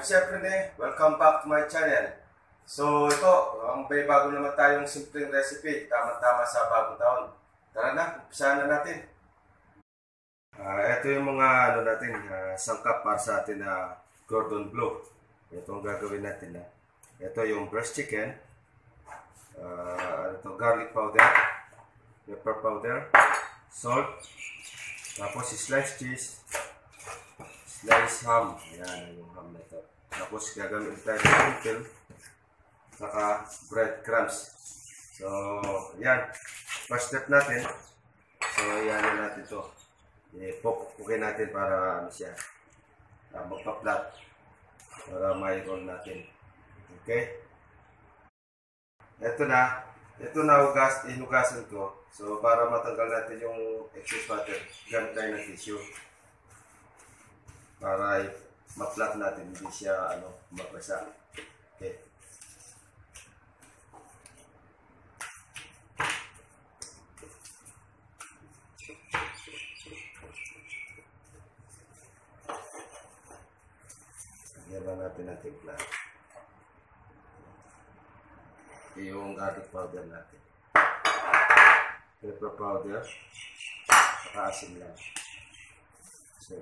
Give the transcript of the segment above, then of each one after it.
I'm Chef Rene. Welcome back to my channel. So ito, may bago naman tayong simpleng recipe. Tama-tama sa bagong taon. Tara na, umpisahan na natin. Ito yung mga sangkap para sa atin na cordon bleu. Ito ang gagawin natin. Ito yung breast chicken. Ito garlic powder, pepper powder, salt, tapos sliced cheese, sliced ham. Ayan yung ham na ito. Tapos gagamit tayo ng pickle, saka breadcrumbs. So yan, first step natin. So yan natin ito. Ipupukin natin para siya magpa-flat para may-roll natin. Okay? Ito na inugasan ko. So para matanggal natin yung excess butter, gamit tayo ng tissue para ma-flat natin, hindi siya mapasa. Okay. Lagyan natin ng timpla. Yung garlic powder natin, pepper powder, saka asin lang. So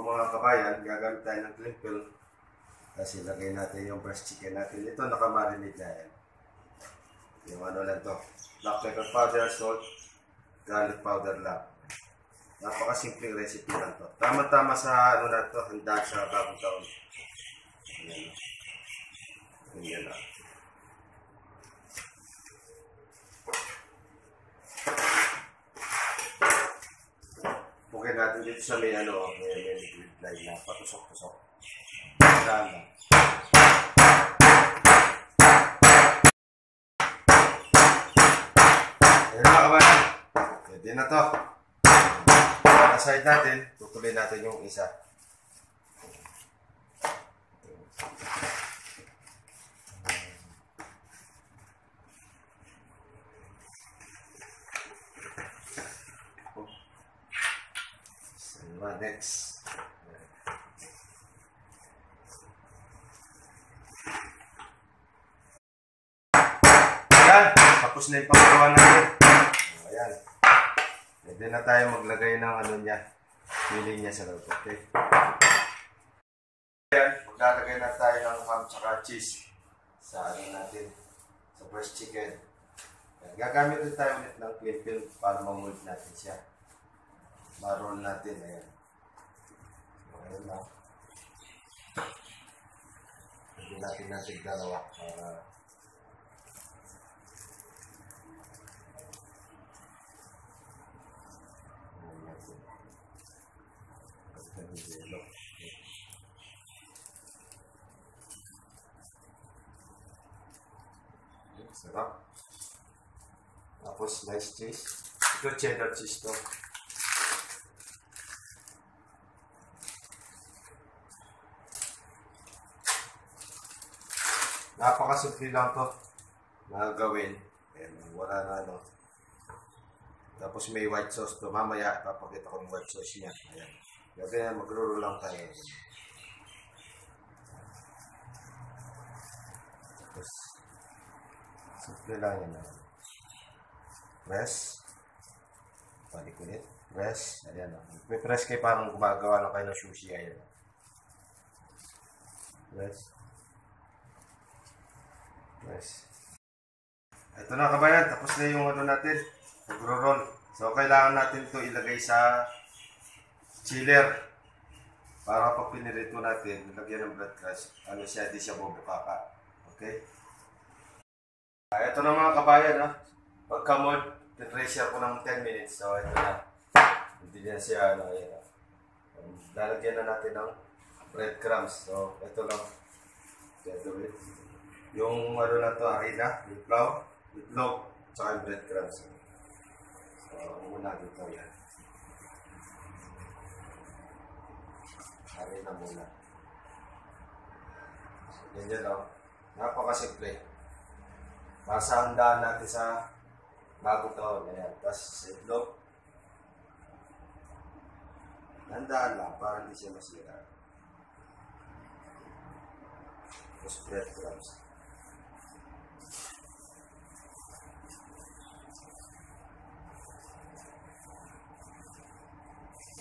mga kabayan, gagamit tayo ng climpel kasi lagay natin yung breast chicken natin. Ito nakamarinate na yan. Yung lang to, black pepper powder, salt, garlic powder lang. Napakasimpleng recipe lang to. Tama-tama sa na to, handa sa bagong taon. Ayan. Ayan na. Pukin natin dito sa may liquid line na patusok-tusok. Ayan na. Ayan na kabayan. Pwede na to. Side natin, tutuloy natin yung isa. Next. Ayan, tapos na yung panggawa natin. Ayan. Pwede na tayo maglagay ng feeling niya sa loob. Okay? Ayan, maglalagay na tayo ng ham tsaka cheese sa natin, sa breast chicken. Ayan, gagamit din tayo ulit ng clean film para ma-mold natin siya. Ma-roll natin. Ayan. Ayan na. Pwede natin dalawa para sarap. Tapos sliced cheese. Ito cheddar cheese to. Napakasimple lang to na gawin. Ayan, wala na Tapos may white sauce to. Mamaya papakita ko yung white sauce niya. Ayan. Kaya magrulo lang tayo. Tapos simple lang yan. Press. Balik ulit. Press. Ayan. May press kayo parang gumagawa lang kayo ng sushi. Ayan. Press. Press. Ito na kabayan. Tapos na yung natin. Nagro-roll. So kailangan natin ito ilagay sa chiller. Para pag pinirito natin, nilagyan ng breadcrumbs. Siya, di siya bubukaka. Okay? Ito na mga kabayan, pagka-mold, pressure ko ng 10 minutes. So, ito na. Hindi na siya, lalagyan na natin ng breadcrumbs. So, ito lang. Gagawin. Yung na to, harina, yung flour, itlog, saka yung breadcrumbs. So, muna dito yan. Harina muna. So, ganyan lang. Napakasimple. Para sa handaan natin sa Bagong taon. Ayan. Tapos itlog. Handaan lang para hindi siya masira. Tapos breadcrumbs.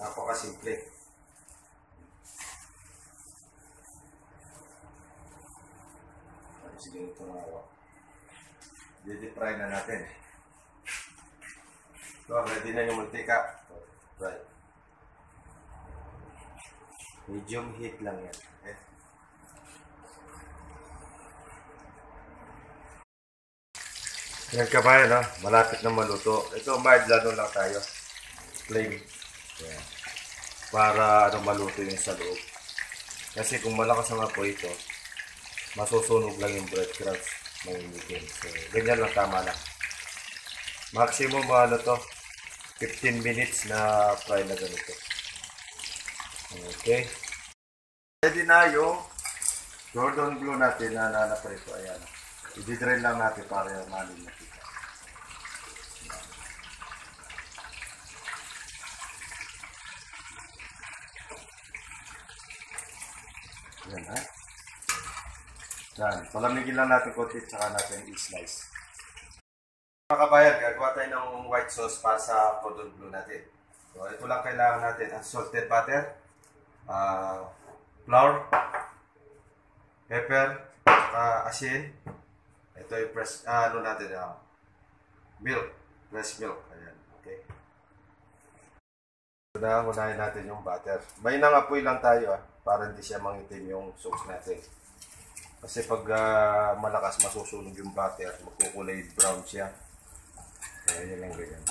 Napakasimple. Sige, ito na ako. Di-fry na natin. Ito, ready na yung mantika. Fry. Medium heat lang yan. Okay? Yan kabayan, ha? Malapit na maluto. Ito, mild lang tayo. Flame. Yan. Para maluto yung sa loob. Kasi kung malakas ang apoy ito, masusunog lang yung breadcrumbs ng initin. So, ganyan lang, tama lang. Maximum 15 minutes na fry na ganito. Okay. Ready na yung Gordon Blue natin na nanaprito. Ayan. I-drain lang natin para maling nakita. Ayan, ha? Yan. Palamigin lang natin konti tsaka natin i-slice. Mga kabayan, gagawa tayo ng white sauce para sa Gordon Blue natin. So, ito lang kailangan natin. Unsalted butter, flour, pepper, asin. Ito yung fresh, milk, fresh milk. Ayan, okay. So, unahin natin yung butter. May nangapoy lang tayo, para hindi siya mangitim yung sauce natin. Kasi pag malakas, masusunog yung butter, magkukulay brown siya. Kaya yun lang ganyan.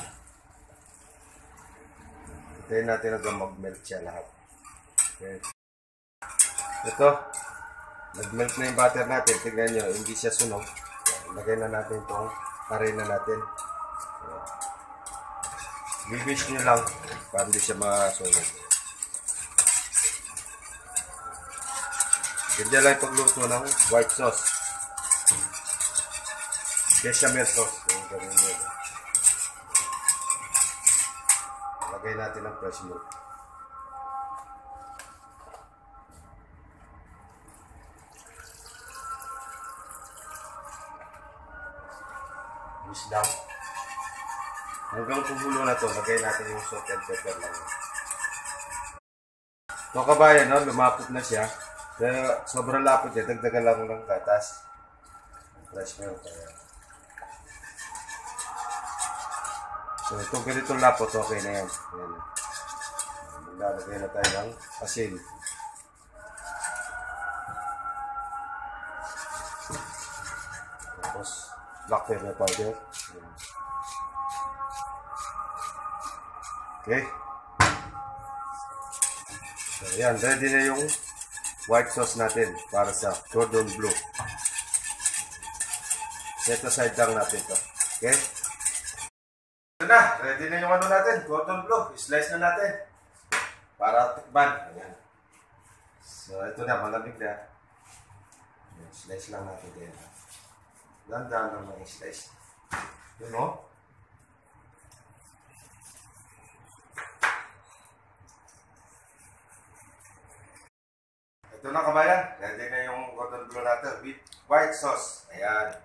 Hintayin natin hanggang mag-melt siya lahat. Okay. Ito, nag-melt na yung butter natin. Tignan nyo, hindi siya sunog. Lagay na natin itong harina natin. Bibish nyo lang para hindi siya masunog. Ganyan lang yung pagluto ng white sauce. Bechamel sauce. Lagay natin ng fresh milk. Mix lang. Hanggang kumulo na to, lagay natin yung salt and pepper lang. Ito kabayan, lumapot na siya. Kaya sobrang lapot niya, dagdagan lang ng gatas. Fresh milk. Ayan. So itong ganitong lapot, okay na yan. Ayan. Maglalagay na tayo ng asin. Tapos black pepper powder. Ayan. Okay. So ayan, ready na yung white sauce natin para sa Gordon Blue. Set aside lang natin to. Okay? Ito na, ready na yung natin, Gordon Blue. I-slice na natin para tikman. Ayan. So ito na, malamig na. Ayan, slice lang natin din. Dahan-dahan lang mga i-slice. Yun o. Ito na kabayan, ready na yung Gordon Blue natin with white sauce. Ayan.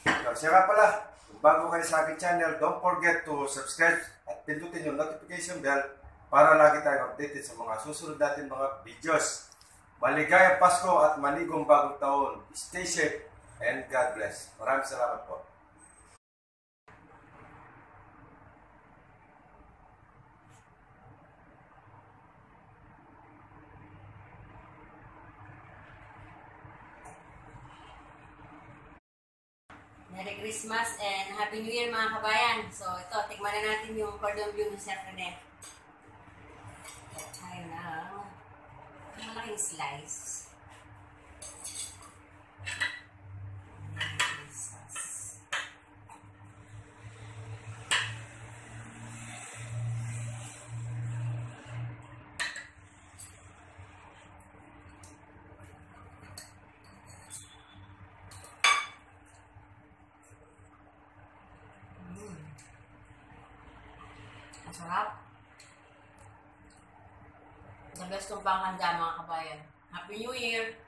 So, siya nga pala, kung bago kayo sa aking channel, don't forget to subscribe at pindutin yung notification bell para lagi tayong updated sa mga susunod natin mga videos. Maligayang Pasko at maligong bagong taon. Stay safe and God bless. Maraming salamat po. Merry Christmas and Happy New Year mga kabayan. So ito, tikman na natin yung Gordon Blue ni Chef Rene. Ayun na. Malaking slice. Masarap. The best kong panghanda mga kabayan. Happy New Year!